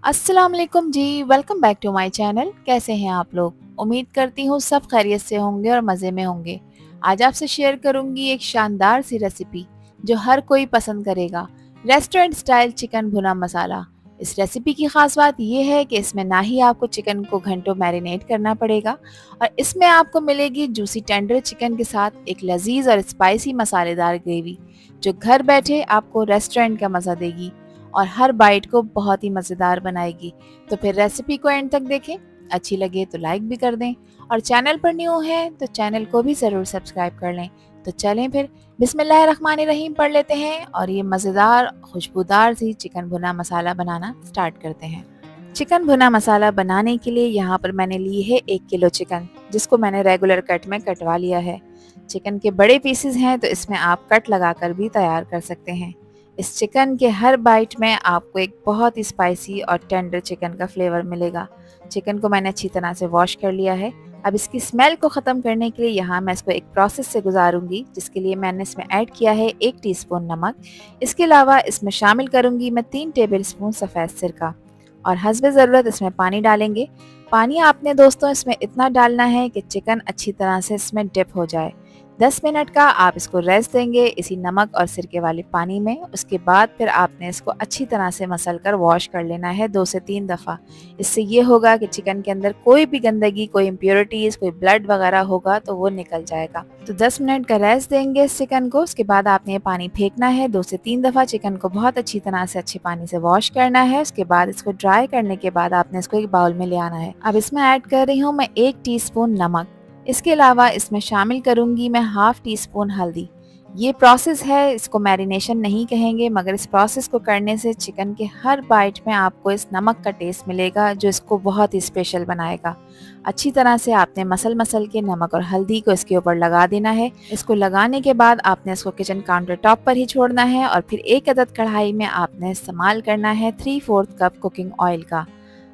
अस्सलाम वालेकुम जी। Welcome back to my channel. कैसे हैं आप लोग? उम्मीद करती हूँ सब खैरियत से होंगे और मज़े में होंगे। आज आपसे शेयर करूंगी एक शानदार सी रेसिपी जो हर कोई पसंद करेगा। रेस्टोरेंट स्टाइल चिकन भुना मसाला। इस रेसिपी की ख़ास बात यह है कि इसमें ना ही आपको चिकन को घंटों मैरिनेट करना पड़ेगा और इसमें आपको मिलेगी जूसी टेंडर चिकन के साथ एक लजीज और स्पाइसी मसालेदार ग्रेवी जो घर बैठे आपको रेस्टोरेंट का मज़ा देगी और हर बाइट को बहुत ही मज़ेदार बनाएगी। तो फिर रेसिपी को एंड तक देखें, अच्छी लगे तो लाइक भी कर दें और चैनल पर न्यू है तो चैनल को भी ज़रूर सब्सक्राइब कर लें। तो चलें फिर बिस्मिल्लाहिर्रहमानिर्रहीम पढ़ लेते हैं और ये मज़ेदार खुशबूदार सी चिकन भुना मसाला बनाना स्टार्ट करते हैं। चिकन भुना मसाला बनाने के लिए यहाँ पर मैंने ली है 1 किलो चिकन, जिसको मैंने रेगुलर कट में कटवा लिया है। चिकन के बड़े पीसेस हैं तो इसमें आप कट लगाकर भी तैयार कर सकते हैं। इस चिकन के हर बाइट में आपको एक बहुत ही स्पाइसी और टेंडर चिकन का फ्लेवर मिलेगा। चिकन को मैंने अच्छी तरह से वॉश कर लिया है। अब इसकी स्मेल को ख़त्म करने के लिए यहाँ मैं इसको एक प्रोसेस से गुजारूंगी, जिसके लिए मैंने इसमें ऐड किया है 1 टीस्पून नमक। इसके अलावा इसमें शामिल करूंगी मैं 3 टेबलस्पून सफ़ेद सिरका और हस्बे ज़रूरत इसमें पानी डालेंगे। पानी आपने दोस्तों इसमें इतना डालना है कि चिकन अच्छी तरह से इसमें डिप हो जाए। 10 मिनट का आप इसको रेस्ट देंगे इसी नमक और सिरके वाले पानी में। उसके बाद फिर आपने इसको अच्छी तरह से मसल कर वॉश कर लेना है 2 से 3 दफ़ा। इससे ये होगा कि चिकन के अंदर कोई भी गंदगी, कोई इम्प्योरिटीज़, कोई ब्लड वगैरह होगा तो वो निकल जाएगा। तो 10 मिनट का रेस्ट देंगे इस चिकन को। उसके बाद आपने ये पानी फेंकना है 2 से 3 दफ़ा। चिकन को बहुत अच्छी तरह से अच्छे पानी से वॉश करना है। उसके बाद इसको ड्राई करने के बाद आपने इसको एक बाउल में ले आना है। अब इसमें ऐड कर रही हूँ मैं 1 टीस्पून नमक। इसके अलावा इसमें शामिल करूंगी मैं हाफ टी स्पून हल्दी। ये प्रोसेस है, इसको मैरिनेशन नहीं कहेंगे, मगर इस प्रोसेस को करने से चिकन के हर बाइट में आपको इस नमक का टेस्ट मिलेगा जो इसको बहुत ही स्पेशल बनाएगा। अच्छी तरह से आपने मसल के नमक और हल्दी को इसके ऊपर लगा देना है। इसको लगाने के बाद आपने इसको किचन काउंटर टॉप पर ही छोड़ना है और फिर एक अदद कढ़ाई में आपने इस्तेमाल करना है 3/4 कप कुकिंग ऑयल का।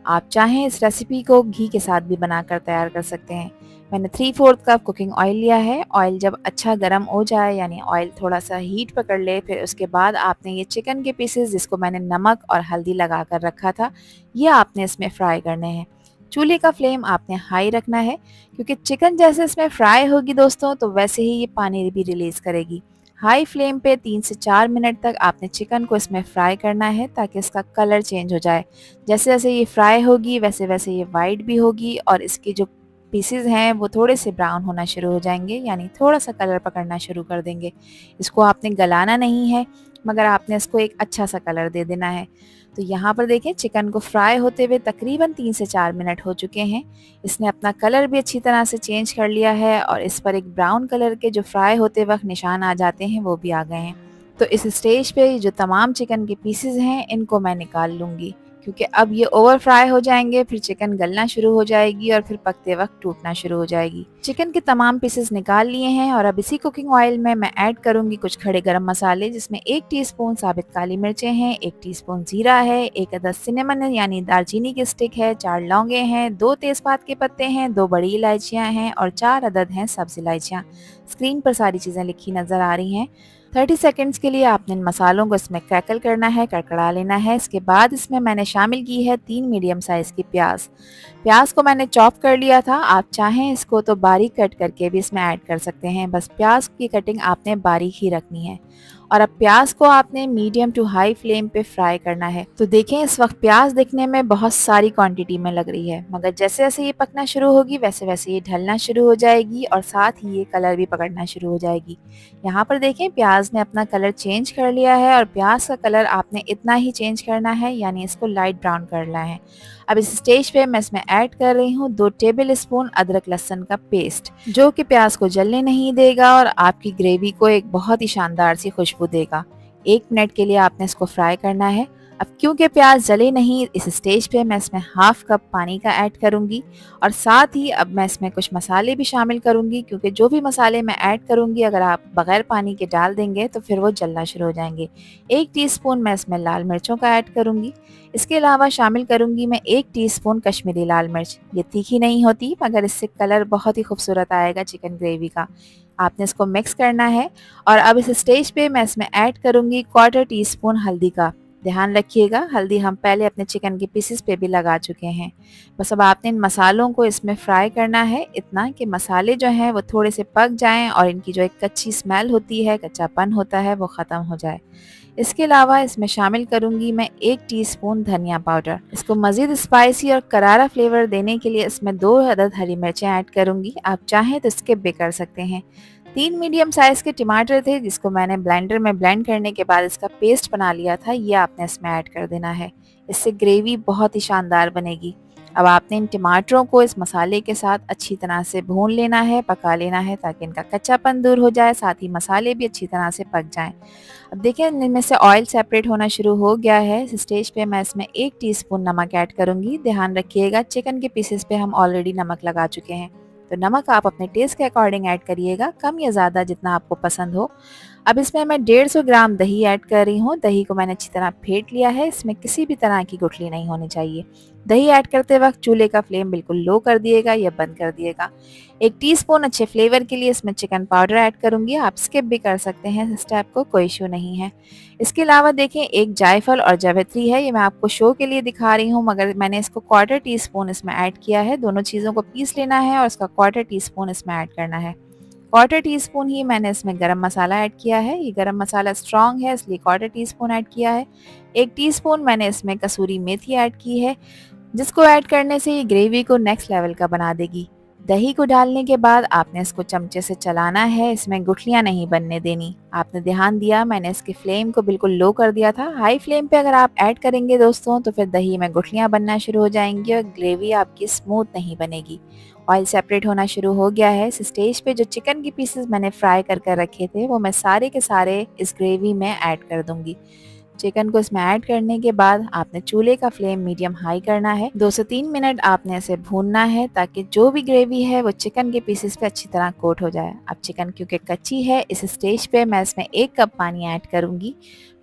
आप चाहें इस रेसिपी को घी के साथ भी बनाकर तैयार कर सकते हैं। मैंने 3/4 कप कुकिंग ऑयल लिया है। ऑयल जब अच्छा गर्म हो जाए, यानी ऑयल थोड़ा सा हीट पकड़ ले, फिर उसके बाद आपने ये चिकन के पीसेस जिसको मैंने नमक और हल्दी लगा कर रखा था, ये आपने इसमें फ्राई करने हैं। चूल्हे का फ्लेम आपने हाई रखना है, क्योंकि चिकन जैसे इसमें फ्राई होगी दोस्तों तो वैसे ही ये पानी भी रिलीज़ करेगी। हाई फ्लेम पे 3 से 4 मिनट तक आपने चिकन को इसमें फ्राई करना है ताकि इसका कलर चेंज हो जाए। जैसे जैसे ये फ्राई होगी वैसे वैसे ये वाइट भी होगी और इसके जो पीसेस हैं वो थोड़े से ब्राउन होना शुरू हो जाएंगे, यानी थोड़ा सा कलर पकड़ना शुरू कर देंगे। इसको आपने गलाना नहीं है, मगर आपने इसको एक अच्छा सा कलर दे देना है। तो यहाँ पर देखें चिकन को फ्राई होते हुए तकरीबन 3 से 4 मिनट हो चुके हैं। इसने अपना कलर भी अच्छी तरह से चेंज कर लिया है और इस पर एक ब्राउन कलर के जो फ्राई होते वक्त निशान आ जाते हैं वो भी आ गए हैं। तो इस स्टेज पे जो तमाम चिकन के पीसेस हैं इनको मैं निकाल लूँगी, क्योंकि अब ये ओवर फ्राई हो जाएंगे, फिर चिकन गलना शुरू हो जाएगी और फिर पकते वक्त टूटना शुरू हो जाएगी। चिकन के तमाम पीसेस निकाल लिए हैं और अब इसी कुकिंग ऑयल में मैं ऐड करूंगी कुछ खड़े गरम मसाले, जिसमें 1 टीस्पून साबित काली मिर्चें हैं, 1 टीस्पून जीरा है, एक अदद सिनेमन यानी दालचीनी की स्टिक है, 4 लौंगे हैं, 2 तेजपात के पत्ते हैं, 2 बड़ी इलायचियाँ हैं और 4 अदद हैं सब्ज इलायचियाँ। स्क्रीन पर सारी चीज़ें लिखी नज़र आ रही हैं। 30 सेकंड्स के लिए आपने इन मसालों को इसमें क्रैकल करना है, कड़कड़ा लेना है। इसके बाद इसमें मैंने शामिल की है 3 मीडियम साइज़ की प्याज। प्याज को मैंने चॉप कर लिया था, आप चाहें इसको तो बारीक कट करके भी इसमें ऐड कर सकते हैं, बस प्याज की कटिंग आपने बारीक ही रखनी है। और अब प्याज को आपने मीडियम टू हाई फ्लेम पे फ्राई करना है। तो देखें इस वक्त प्याज दिखने में बहुत सारी क्वांटिटी में लग रही है, मगर जैसे जैसे ये पकना शुरू होगी वैसे वैसे ये ढलना शुरू हो जाएगी और साथ ही ये कलर भी पकड़ना शुरू हो जाएगी। यहाँ पर देखें प्याज ने अपना कलर चेंज कर लिया है और प्याज का कलर आपने इतना ही चेंज करना है, यानी इसको लाइट ब्राउन करना है। अब इस स्टेज पे मैं इसमें ऐड कर रही हूँ 2 टेबलस्पून अदरक लहसुन का पेस्ट, जो कि प्याज को जलने नहीं देगा और आपकी ग्रेवी को एक बहुत ही शानदार सी खुशबू देगा। 1 मिनट के लिए आपने इसको फ्राई करना है। अब क्योंकि प्याज जले नहीं, इस स्टेज पे मैं इसमें हाफ कप पानी का ऐड करूंगी और साथ ही अब मैं इसमें कुछ मसाले भी शामिल करूंगी, क्योंकि जो भी मसाले मैं ऐड करूंगी अगर आप बगैर पानी के डाल देंगे तो फिर वो जलना शुरू हो जाएंगे। 1 टीस्पून मैं इसमें लाल मिर्चों का ऐड करूंगी। इसके अलावा शामिल करूंगी मैं 1 टीस्पून कश्मीरी लाल मिर्च। ये तीखी नहीं होती, मगर इससे कलर बहुत ही खूबसूरत आएगा चिकन ग्रेवी का। आपने इसको मिक्स करना है और अब इस स्टेज पे मैं इसमें ऐड करूंगी 1/4 टीस्पून हल्दी का। ध्यान रखिएगा, हल्दी हम पहले अपने चिकन के पीसेस पे भी लगा चुके हैं। बस अब आपने इन मसालों को इसमें फ्राई करना है, इतना कि मसाले जो हैं वो थोड़े से पक जाएं और इनकी जो एक कच्ची स्मेल होती है, कच्चापन होता है, वो ख़त्म हो जाए। इसके अलावा इसमें शामिल करूंगी मैं 1 टीस्पून धनिया पाउडर। इसको मज़ीद स्पाइसी और करारा फ्लेवर देने के लिए इसमें 2 अदद हरी मिर्चें ऐड करूंगी। आप चाहें तो स्किप भी कर सकते हैं। 3 मीडियम साइज़ के टमाटर थे जिसको मैंने ब्लेंडर में ब्लेंड करने के बाद इसका पेस्ट बना लिया था, ये आपने इसमें ऐड कर देना है। इससे ग्रेवी बहुत ही शानदार बनेगी। अब आपने इन टमाटरों को इस मसाले के साथ अच्छी तरह से भून लेना है, पका लेना है ताकि इनका कच्चापन दूर हो जाए, साथ ही मसाले भी अच्छी तरह से पक जाएं। अब देखिए इनमें से ऑयल सेपरेट होना शुरू हो गया है। इस स्टेज पे मैं इसमें 1 टीस्पून नमक ऐड करूंगी। ध्यान रखिएगा चिकन के पीसेस पे हम ऑलरेडी नमक लगा चुके हैं, तो नमक आप अपने टेस्ट के अकॉर्डिंग ऐड करिएगा, कम या ज़्यादा जितना आपको पसंद हो। अब इसमें मैं 150 ग्राम दही ऐड कर रही हूँ। दही को मैंने अच्छी तरह फेंट लिया है, इसमें किसी भी तरह की गुठली नहीं होनी चाहिए। दही ऐड करते वक्त चूल्हे का फ्लेम बिल्कुल लो कर दिएगा या बंद कर दिएगा। 1 टीस्पून अच्छे फ्लेवर के लिए इसमें चिकन पाउडर ऐड करूंगी। आप स्किप भी कर सकते हैं इस स्टेप को, कोई इशू नहीं है। इसके अलावा देखें एक जायफल और जावित्री है, ये मैं आपको शो के लिए दिखा रही हूँ, मगर मैंने इसको 1/4 टीस्पून इसमें ऐड किया है। दोनों चीज़ों को पीस लेना है और इसका 1/4 टीस्पून इसमें ऐड करना है। 1/4 टीस्पून ही मैंने इसमें गरम मसाला ऐड किया है। ये गरम मसाला स्ट्रॉन्ग है इसलिए 1/4 टीस्पून ऐड किया है। 1 टीस्पून मैंने इसमें कसूरी मेथी ऐड की है, जिसको ऐड करने से ये ग्रेवी को नेक्स्ट लेवल का बना देगी। दही को डालने के बाद आपने इसको चमचे से चलाना है, इसमें गुठलियां नहीं बनने देनी। आपने ध्यान दिया मैंने इसकी फ्लेम को बिल्कुल लो कर दिया था। हाई फ्लेम पे अगर आप ऐड करेंगे दोस्तों तो फिर दही में गुठलियां बनना शुरू हो जाएंगी और ग्रेवी आपकी स्मूथ नहीं बनेगी। ऑयल सेपरेट होना शुरू हो गया है। इस स्टेज पे जो चिकन के पीसेस मैंने फ्राई कर कर रखे थे वो मैं सारे के सारे इस ग्रेवी में ऐड कर दूंगी। चिकन को इसमें ऐड करने के बाद आपने चूल्हे का फ्लेम मीडियम हाई करना है। 2 से 3 मिनट आपने इसे भूनना है ताकि जो भी ग्रेवी है वो चिकन के पीसेस पे अच्छी तरह कोट हो जाए। अब चिकन क्योंकि कच्ची है, इस स्टेज पे मैं इसमें 1 कप पानी ऐड करूंगी।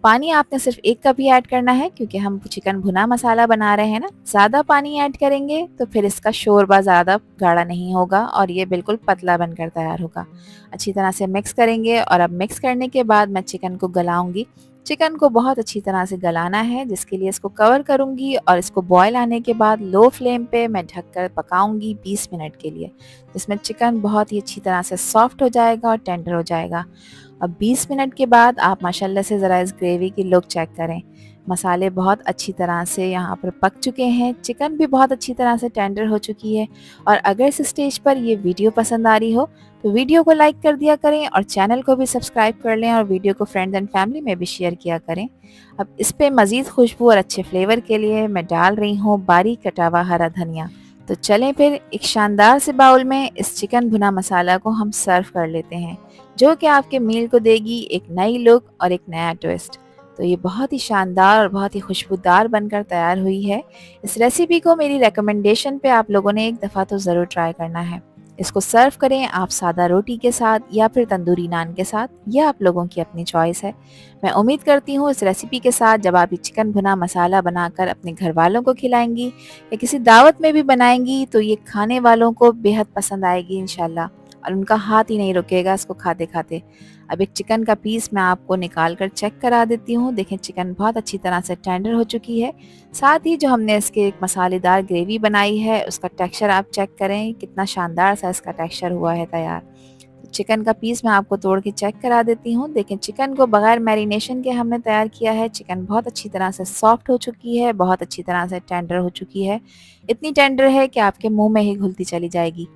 पानी आपने सिर्फ 1 कप ही ऐड करना है क्योंकि हम चिकन भुना मसाला बना रहे हैं ना। ज़्यादा पानी ऐड करेंगे तो फिर इसका शोरबा ज़्यादा गाढ़ा नहीं होगा और ये बिल्कुल पतला बनकर तैयार होगा। अच्छी तरह से मिक्स करेंगे और अब मिक्स करने के बाद मैं चिकन को गलाऊंगी। चिकन को बहुत अच्छी तरह से गलाना है, जिसके लिए इसको कवर करूंगी और इसको बॉयल आने के बाद लो फ्लेम पे मैं ढककर पकाऊंगी 20 मिनट के लिए, जिसमें चिकन बहुत ही अच्छी तरह से सॉफ्ट हो जाएगा और टेंडर हो जाएगा। अब 20 मिनट के बाद आप माशाल्लाह से ज़रा इस ग्रेवी की लुक चेक करें। मसाले बहुत अच्छी तरह से यहाँ पर पक चुके हैं, चिकन भी बहुत अच्छी तरह से टेंडर हो चुकी है। और अगर इस स्टेज पर ये वीडियो पसंद आ रही हो तो वीडियो को लाइक कर दिया करें और चैनल को भी सब्सक्राइब कर लें और वीडियो को फ्रेंड्स एंड फैमिली में भी शेयर किया करें। अब इस पे मज़ीद खुशबू और अच्छे फ्लेवर के लिए मैं डाल रही हूँ बारीक कटा हुआ हरा धनिया। तो चलें फिर एक शानदार से बाउल में इस चिकन भुना मसाला को हम सर्व कर लेते हैं, जो कि आपके मील को देगी एक नई लुक और एक नया ट्विस्ट। तो ये बहुत ही शानदार और बहुत ही खुशबूदार बनकर तैयार हुई है। इस रेसिपी को मेरी रिकमेंडेशन पे आप लोगों ने एक दफ़ा तो ज़रूर ट्राई करना है। इसको सर्व करें आप सादा रोटी के साथ या फिर तंदूरी नान के साथ, यह आप लोगों की अपनी चॉइस है। मैं उम्मीद करती हूँ इस रेसिपी के साथ जब आप ये चिकन भुना मसाला बनाकर अपने घर वालों को खिलाएंगी या किसी दावत में भी बनाएंगी तो ये खाने वालों को बेहद पसंद आएगी इंशाल्लाह, और उनका हाथ ही नहीं रुकेगा इसको खाते खाते। अब एक चिकन का पीस मैं आपको निकाल कर चेक करा देती हूँ। देखें चिकन बहुत अच्छी तरह से टेंडर हो चुकी है। साथ ही जो हमने इसके एक मसालेदार ग्रेवी बनाई है उसका टेक्सचर आप चेक करें, कितना शानदार सा इसका टेक्सचर हुआ है तैयार। चिकन का पीस मैं आपको तोड़ के चेक करा देती हूँ। देखें चिकन को बगैर मैरिनेशन के हमने तैयार किया है। चिकन बहुत अच्छी तरह से सॉफ्ट हो चुकी है, बहुत अच्छी तरह से टेंडर हो चुकी है। इतनी टेंडर है कि आपके मुंह में ही घुलती चली जाएगी।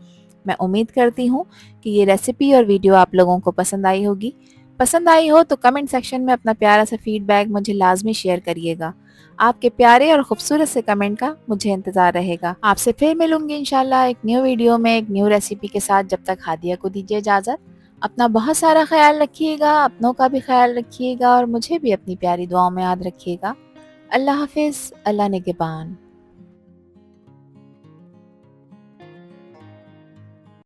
मैं उम्मीद करती हूँ कि ये रेसिपी और वीडियो आप लोगों को पसंद आई होगी। पसंद आई हो तो कमेंट सेक्शन में अपना प्यारा सा फीडबैक मुझे लाजमी शेयर करिएगा। आपके प्यारे और खूबसूरत से कमेंट का मुझे इंतज़ार रहेगा। आपसे फिर मिलूंगी इंशाल्लाह एक न्यू वीडियो में एक न्यू रेसिपी के साथ। जब तक हादिया को दीजिए इजाज़त। अपना बहुत सारा ख्याल रखिएगा, अपनों का भी ख्याल रखिएगा और मुझे भी अपनी प्यारी दुआओं में याद रखिएगा। अल्लाह हाफिज़, अल्लाह निगहबान।